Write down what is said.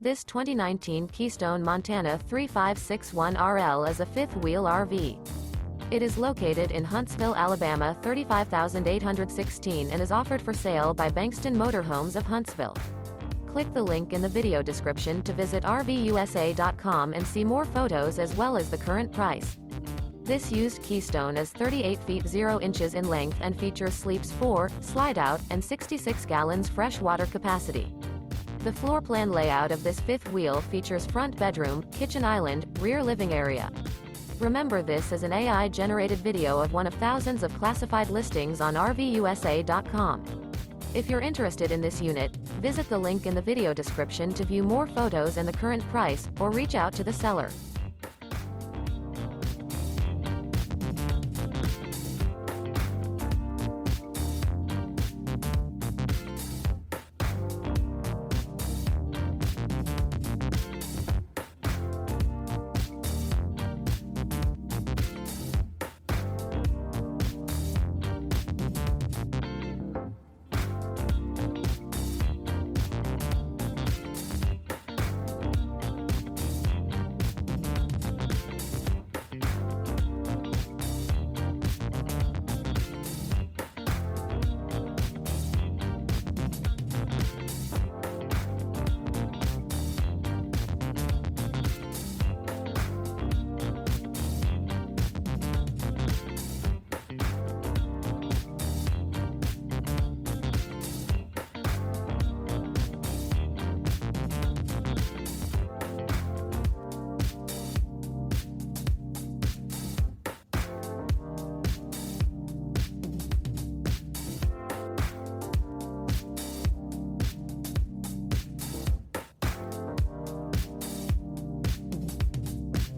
This 2019 Keystone Montana 3561RL is a fifth-wheel RV. It is located in Huntsville, Alabama 35816 and is offered for sale by Bankston Motorhomes of Huntsville. Click the link in the video description to visit RVUSA.com and see more photos as well as the current price. This used Keystone is 38 feet 0 inches in length and features sleeps 4, Slideout, and 66 gallons fresh water capacity. The floor plan layout of this fifth wheel features front bedroom, kitchen island, rear living area. Remember, this is an AI-generated video of one of thousands of classified listings on RVUSA.com. If you're interested in this unit, visit the link in the video description to view more photos and the current price, or reach out to the seller.